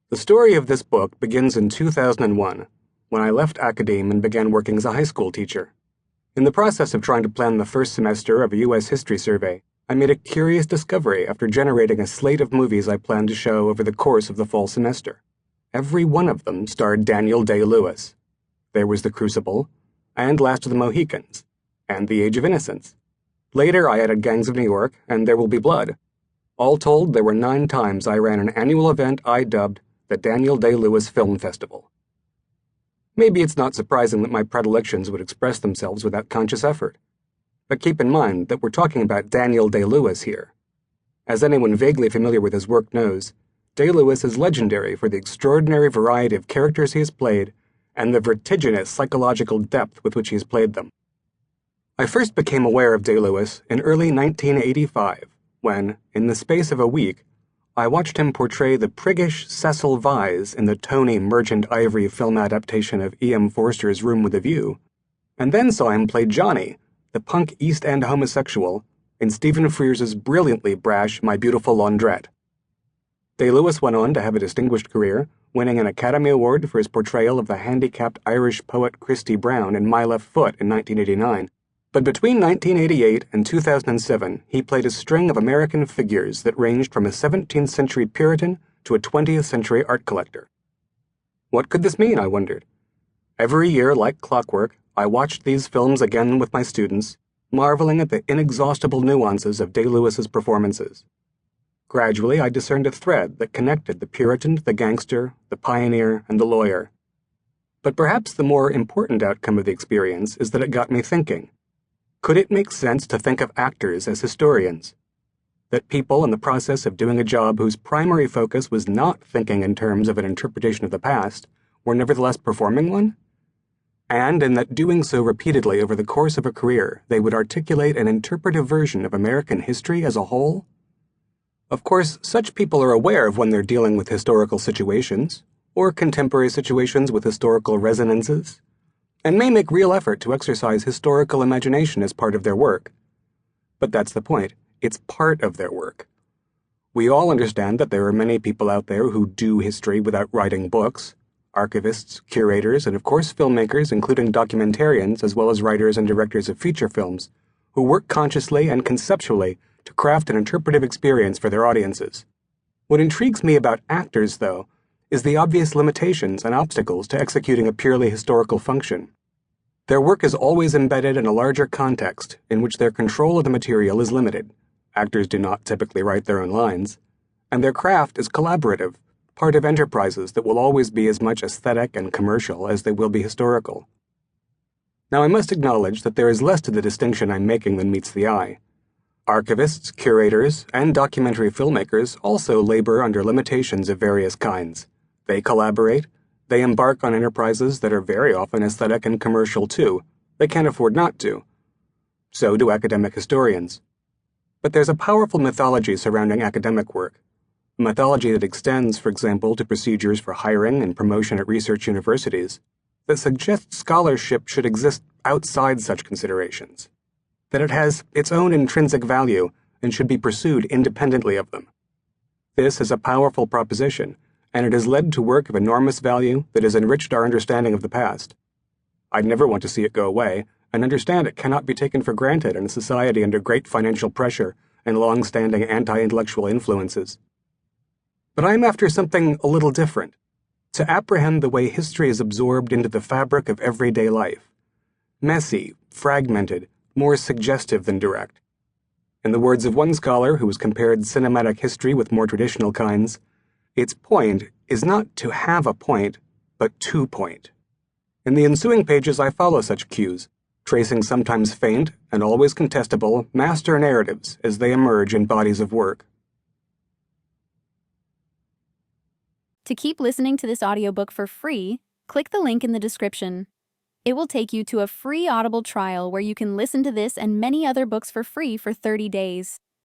The story of this book begins in 2001, when I left academe and began working as a high school teacher. In the process of trying to plan the first semester of a U.S. history survey, I made a curious discovery after generating a slate of movies I planned to show over the course of the fall semester. Every one of them starred Daniel Day-Lewis. There was The Crucible, and Last of the Mohicans, and The Age of Innocence. Later I added Gangs of New York and There Will Be Blood. All told, there were 9 times I ran an annual event I dubbed the Daniel Day-Lewis Film Festival. Maybe it's not surprising that my predilections would express themselves without conscious effort. But keep in mind that we're talking about Daniel Day-Lewis here. As anyone vaguely familiar with his work knows, Day-Lewis is legendary for the extraordinary variety of characters he has played and the vertiginous psychological depth with which he has played them. I first became aware of Day-Lewis in early 1985, when, in the space of a week, I watched him portray the priggish Cecil Vyse in the Tony Merchant Ivory film adaptation of E.M. Forster's Room with a View, and then saw him play Johnny, the punk East End homosexual, in Stephen Frears's brilliantly brash My Beautiful Laundrette. Day-Lewis went on to have a distinguished career, winning an Academy Award for his portrayal of the handicapped Irish poet Christy Brown in My Left Foot in 1989. But between 1988 and 2007, he played a string of American figures that ranged from a 17th century Puritan to a 20th century art collector. What could this mean, I wondered? Every year, like clockwork, I watched these films again with my students, marveling at the inexhaustible nuances of Day-Lewis's performances. Gradually, I discerned a thread that connected the Puritan, the gangster, the pioneer, and the lawyer. But perhaps the more important outcome of the experience is that it got me thinking. Could it make sense to think of actors as historians? That people in the process of doing a job whose primary focus was not thinking in terms of an interpretation of the past were nevertheless performing one? And in that doing so repeatedly over the course of a career, they would articulate an interpretive version of American history as a whole? Of course, such people are aware of when they're dealing with historical situations, or contemporary situations with historical resonances, and may make real effort to exercise historical imagination as part of their work. But that's the point. It's part of their work. We all understand that there are many people out there who do history without writing books, archivists, curators, and of course filmmakers, including documentarians as well as writers and directors of feature films, who work consciously and conceptually to craft an interpretive experience for their audiences. What intrigues me about actors, though, is the obvious limitations and obstacles to executing a purely historical function. Their work is always embedded in a larger context in which their control of the material is limited. Actors do not typically write their own lines, and their craft is collaborative, part of enterprises that will always be as much aesthetic and commercial as they will be historical. Now, I must acknowledge that there is less to the distinction I'm making than meets the eye. Archivists, curators, and documentary filmmakers also labor under limitations of various kinds. They collaborate. They embark on enterprises that are very often aesthetic and commercial too. They can't afford not to. So do academic historians. But there's a powerful mythology surrounding academic work. A mythology that extends, for example, to procedures for hiring and promotion at research universities, that suggests scholarship should exist outside such considerations, that it has its own intrinsic value and should be pursued independently of them. This is a powerful proposition, and it has led to work of enormous value that has enriched our understanding of the past. I'd never want to see it go away, and understand it cannot be taken for granted in a society under great financial pressure and long-standing anti-intellectual influences. But I'm after something a little different, to apprehend the way history is absorbed into the fabric of everyday life. Messy, fragmented, more suggestive than direct. In the words of one scholar who has compared cinematic history with more traditional kinds, its point is not to have a point, but to point. In the ensuing pages I follow such cues, tracing sometimes faint and always contestable master narratives as they emerge in bodies of work. To keep listening to this audiobook for free, click the link in the description. It will take you to a free Audible trial where you can listen to this and many other books for free for 30 days.